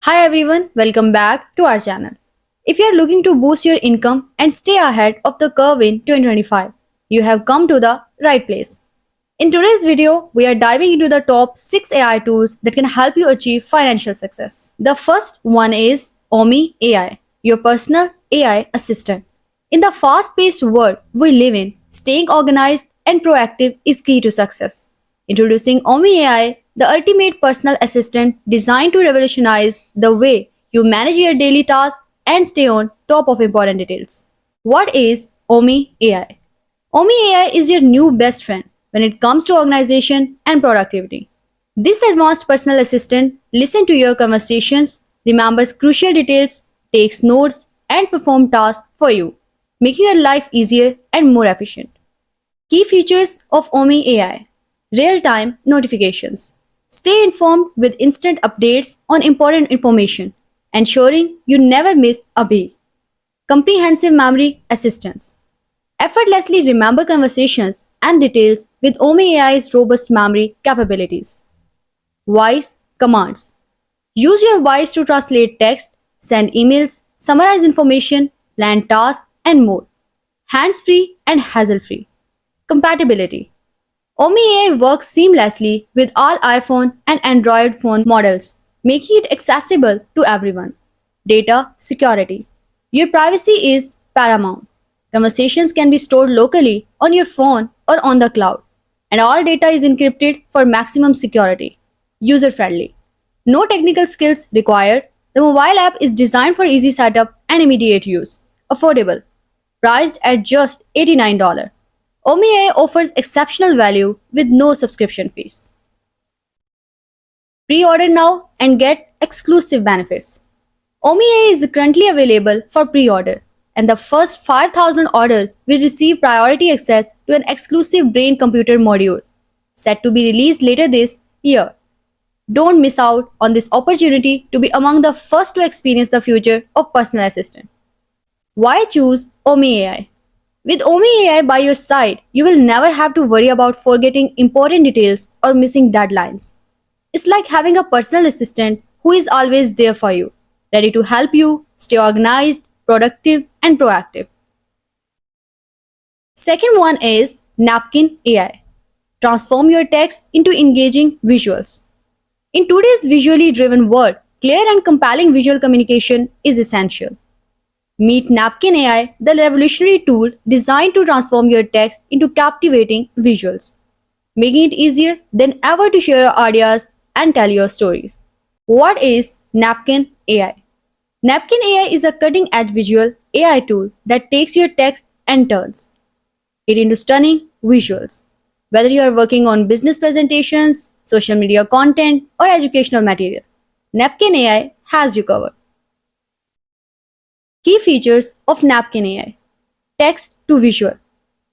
Hi everyone, welcome back to our channel. If you are looking to boost your income and stay ahead of the curve in 2025, you have come to the right place. In today's video, we are diving into the top 6 AI tools that can help you achieve financial success. The first one is Omi AI, your personal AI assistant. In the fast-paced world we live in, staying organized and proactive is key to success. Introducing Omi AI, the ultimate personal assistant designed to revolutionize the way you manage your daily tasks and stay on top of important details. What is Omi AI? Omi AI is your new best friend when it comes to organization and productivity. This advanced personal assistant listens to your conversations, remembers crucial details, takes notes, and performs tasks for you, making your life easier and more efficient. Key features of Omi AI: real time notifications. Stay informed with instant updates on important information, ensuring you never miss a beat. Comprehensive memory assistance. Effortlessly remember conversations and details with Omi AI's robust memory capabilities. Voice commands. Use your voice to translate text, send emails, summarize information, plan tasks, and more. Hands free and hassle free. Compatibility. Omi AI works seamlessly with all iPhone and Android phone models, making it accessible to everyone. Data security. Your privacy is paramount. Conversations can be stored locally on your phone or on the cloud, and all data is encrypted for maximum security. User friendly. No technical skills required. The mobile app is designed for easy setup and immediate use. Affordable. Priced at just $89. OmiAI offers exceptional value with no subscription fees. Pre-order now and get exclusive benefits. OmiAI is currently available for pre-order, and the first 5,000 orders will receive priority access to an exclusive brain-computer module set to be released later this year. Don't miss out on this opportunity to be among the first to experience the future of personal assistant. Why choose OmiAI? With Omi AI by your side, you will never have to worry about forgetting important details or missing deadlines. It's like having a personal assistant who is always there for you, ready to help you stay organized, productive, and proactive. Second one is Napkin AI. Transform your text into engaging visuals. In today's visually driven world, clear and compelling visual communication is essential. Meet Napkin AI, the revolutionary tool designed to transform your text into captivating visuals, making it easier than ever to share your ideas and tell your stories. What is Napkin AI? Napkin AI is a cutting edge visual AI tool that takes your text and turns it into stunning visuals. Whether you are working on business presentations, social media content, or educational material, Napkin AI has you covered. Key features of Napkin AI. Text to visual.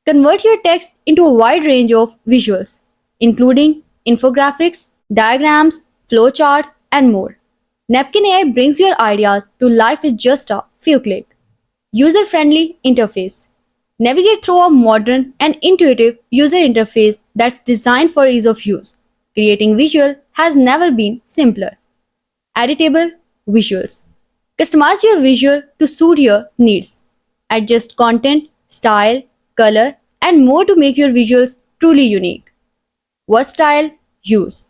Convert your text into a wide range of visuals, including infographics, diagrams, flowcharts, and more. Napkin AI brings your ideas to life with just a few clicks. User-friendly interface. Navigate through a modern and intuitive user interface that's designed for ease of use. Creating visual has never been simpler. Editable visuals. Customize your visual to suit your needs. Adjust content, style, color, and more to make your visuals truly unique. Versatile use.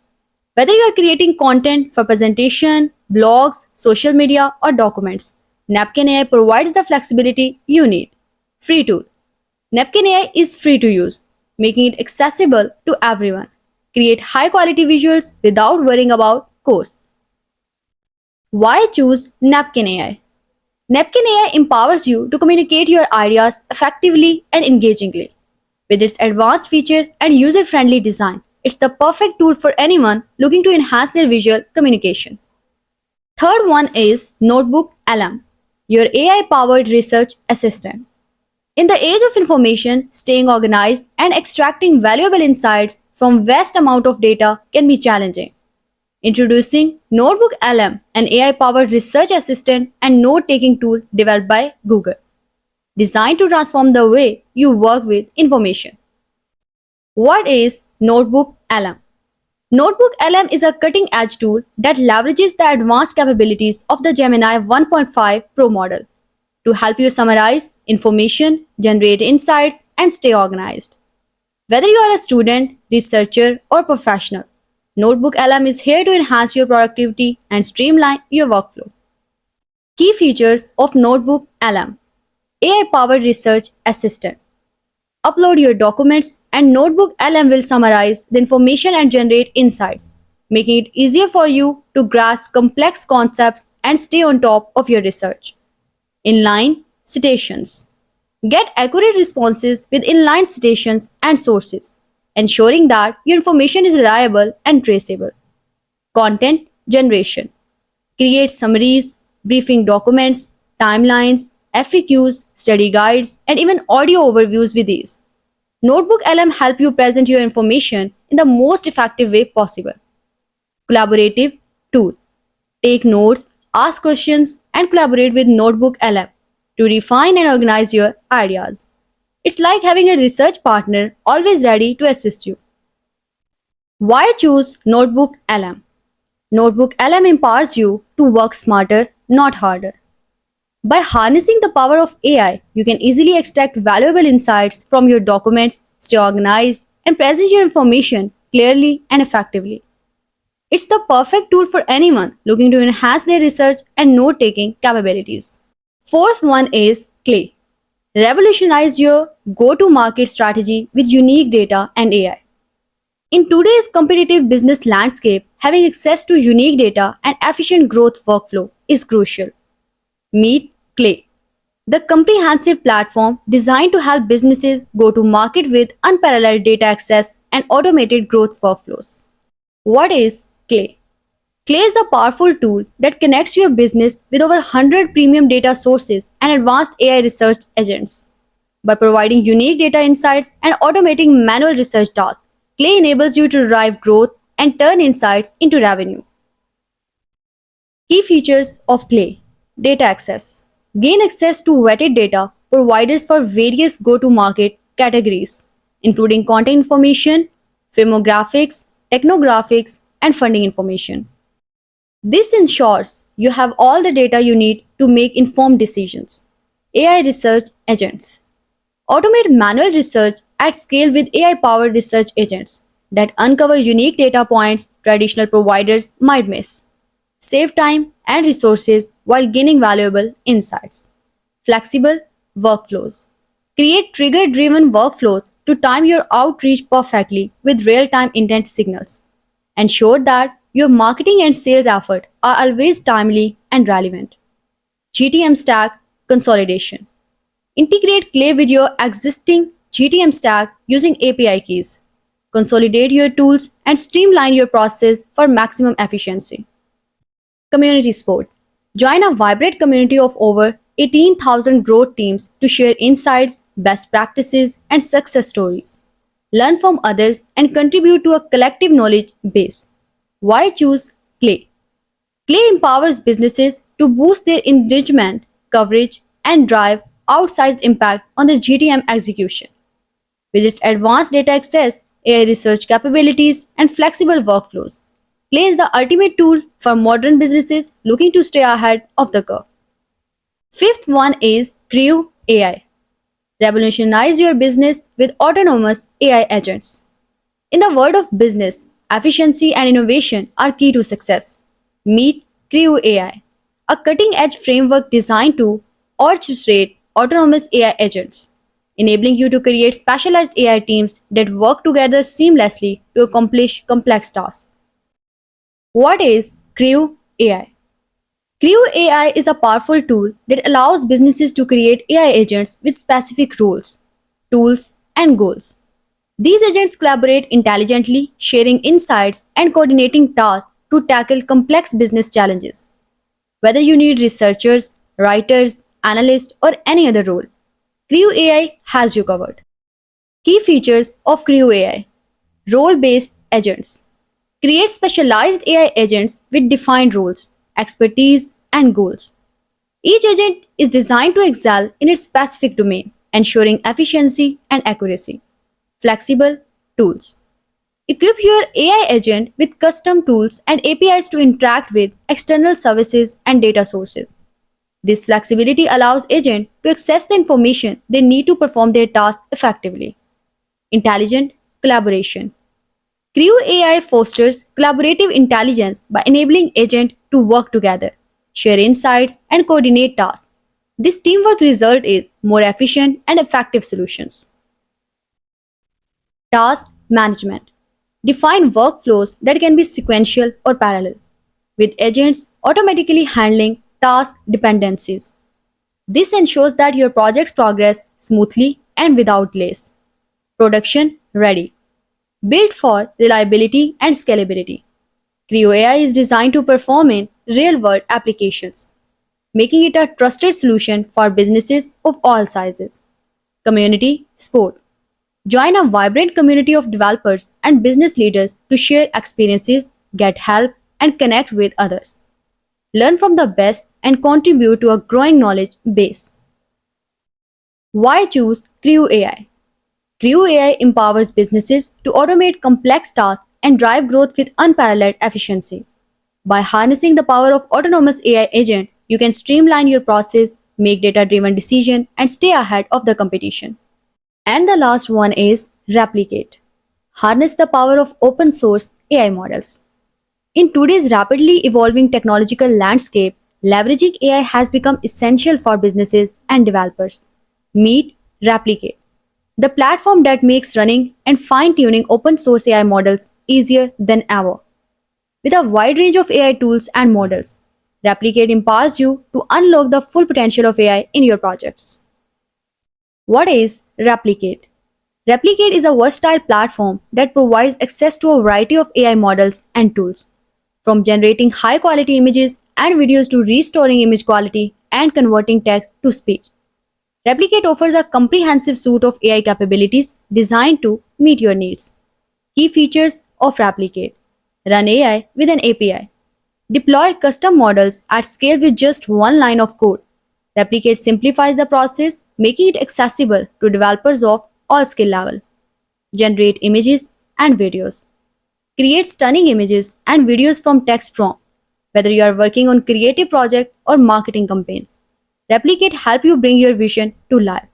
Whether you are creating content for presentation, blogs, social media, or documents, Napkin AI provides the flexibility you need. Free tool. Napkin AI is free to use, making it accessible to everyone. Create high quality visuals without worrying about cost. Why choose Napkin AI? Napkin AI empowers you to communicate your ideas effectively and engagingly. With its advanced feature and user-friendly design, it's the perfect tool for anyone looking to enhance their visual communication. Third one is Notebook LM, your AI-powered research assistant. In the age of information, staying organized and extracting valuable insights from vast amount of data can be challenging. Introducing Notebook LM, an AI-powered research assistant and note-taking tool developed by Google, designed to transform the way you work with information. What is Notebook LM? Notebook LM is a cutting edge tool that leverages the advanced capabilities of the Gemini 1.5 Pro model to help you summarize information, generate insights, and stay organized. Whether you are a student, researcher, or professional, Notebook LM is here to enhance your productivity and streamline your workflow. Key features of Notebook LM: AI powered research assistant. Upload your documents, and Notebook LM will summarize the information and generate insights, making it easier for you to grasp complex concepts and stay on top of your research. Inline citations. Get accurate responses with inline citations and sources, ensuring that your information is reliable and traceable. Content generation. Create summaries, briefing documents, timelines, FAQs, study guides, and even audio overviews with ease. Notebook LM help you present your information in the most effective way possible. Collaborative tool. Take notes, ask questions, and collaborate with Notebook LM to refine and organize your ideas. It's like having a research partner always ready to assist you. Why choose Notebook LM? Notebook LM empowers you to work smarter, not harder. By harnessing the power of AI, you can easily extract valuable insights from your documents, stay organized, and present your information clearly and effectively. It's the perfect tool for anyone looking to enhance their research and note taking capabilities. Fourth one is Clay. Revolutionize your go to market strategy with unique data and AI. In today's competitive business landscape, having access to unique data and efficient growth workflow is crucial. Meet Clay, the comprehensive platform designed to help businesses go to market with unparalleled data access and automated growth workflows. What is Clay? Clay is a powerful tool that connects your business with over 100 premium data sources and advanced AI research agents. By providing unique data insights and automating manual research tasks, Clay enables you to drive growth and turn insights into revenue. Key features of Clay: data access. Gain access to vetted data providers for various go to market categories, including content information, firmographics, technographics, and funding information. This ensures you have all the data you need to make informed decisions. AI research agents. Automate manual research at scale with AI powered research agents that uncover unique data points traditional providers might miss. Save time and resources while gaining valuable insights. Flexible workflows. Create trigger driven workflows to time your outreach perfectly with real time intent signals. Ensure that your marketing and sales effort are always timely and relevant. GTM stack consolidation. Integrate Clay with your existing GTM stack using API keys. Consolidate your tools and streamline your process for maximum efficiency. Community support. Join a vibrant community of over 18,000 growth teams to share insights, best practices, and success stories. Learn from others and contribute to a collective knowledge base. Why choose Clay? Clay empowers businesses to boost their engagement, coverage, and drive outsized impact on their GTM execution. With its advanced data access, AI research capabilities, and flexible workflows, Clay is the ultimate tool for modern businesses looking to stay ahead of the curve. Fifth one is Crew AI. Revolutionize your business with autonomous AI agents. In the world of business, efficiency and innovation are key to success. Meet Crew AI, a cutting edge framework designed to orchestrate autonomous AI agents, enabling you to create specialized AI teams that work together seamlessly to accomplish complex tasks. What is Crew AI? Crew AI is a powerful tool that allows businesses to create AI agents with specific roles, tools, and goals. These agents collaborate intelligently, sharing insights and coordinating tasks to tackle complex business challenges. Whether you need researchers, writers, analysts, or any other role, Crew AI has you covered. Key features of Crew AI: role based agents. Create specialized AI agents with defined roles, expertise, and goals. Each agent is designed to excel in its specific domain, ensuring efficiency and accuracy. Flexible tools. Equip your AI agent with custom tools and APIs to interact with external services and data sources. This flexibility allows agents to access the information they need to perform their tasks effectively. Intelligent collaboration. Creo AI fosters collaborative intelligence by enabling agents to work together, share insights, and coordinate tasks. This teamwork result is more efficient and effective solutions. Task management. Define workflows that can be sequential or parallel, with agents automatically handling task dependencies. This ensures that your projects progress smoothly and without delays. Production ready. Built for reliability and scalability. Creo AI is designed to perform in real world applications, making it a trusted solution for businesses of all sizes. Community support. Join a vibrant community of developers and business leaders to share experiences, get help, and connect with others. Learn from the best and contribute to a growing knowledge base. Why choose Creo AI? Creo AI empowers businesses to automate complex tasks and drive growth with unparalleled efficiency. By harnessing the power of autonomous AI agent, you can streamline your process, make data-driven decisions, and stay ahead of the competition. And the last one is replicate. Harness the power of open source AI models. In today's rapidly evolving technological landscape, leveraging AI has become essential for businesses and developers. Meet Replicate, the platform that makes running and fine tuning open source AI models easier than ever. With a wide range of AI tools and models, Replicate empowers you to unlock the full potential of AI in your projects. What is Replicate? Replicate is a versatile platform that provides access to a variety of AI models and tools, from generating high quality images and videos to restoring image quality and converting text to speech. Replicate offers a comprehensive suite of AI capabilities designed to meet your needs. Key features of Replicate: run AI with an API, deploy custom models at scale with just one line of code. Replicate simplifies the process, making it accessible to developers of all skill level. Generate images and videos. Create stunning images and videos from text prompt, whether you are working on creative project or marketing campaign. Replicate help you bring your vision to life.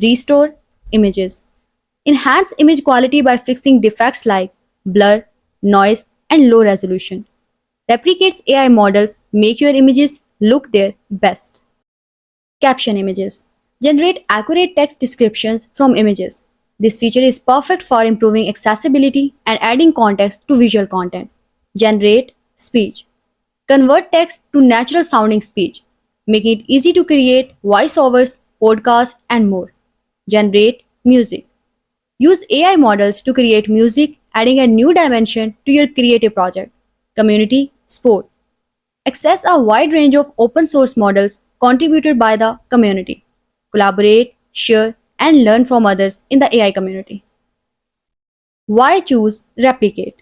Restore images. Enhance image quality by fixing defects like blur, noise, and low resolution. Replicate's AI models make your images look their best. Caption images. Generate accurate text descriptions from images. This feature is perfect for improving accessibility and adding context to visual content. Generate speech. Convert text to natural sounding speech, making it easy to create voiceovers, podcasts, and more. Generate music. Use AI models to create music, adding a new dimension to your creative project. Community support. Access a wide range of open source models contributed by the community. Collaborate, share, and learn from others in the AI community. Why choose Replicate?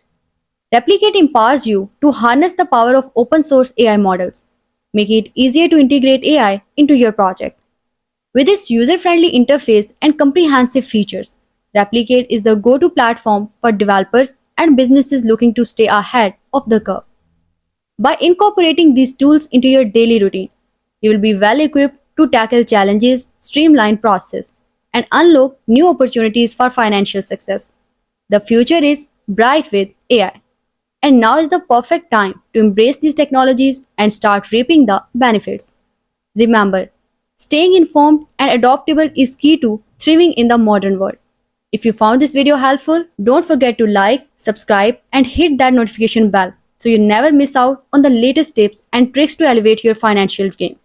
Replicate empowers you to harness the power of open source AI models, making it easier to integrate AI into your project. With its user-friendly interface and comprehensive features, Replicate is the go-to platform for developers and businesses looking to stay ahead of the curve. By incorporating these tools into your daily routine, you will be well equipped to tackle challenges, streamline process, and unlock new opportunities for financial success. The future is bright with AI. And now is the perfect time to embrace these technologies and start reaping the benefits. Remember, staying informed and adaptable is key to thriving in the modern world. If you found this video helpful, don't forget to like, subscribe, and hit that notification bell so you never miss out on the latest tips and tricks to elevate your financial game.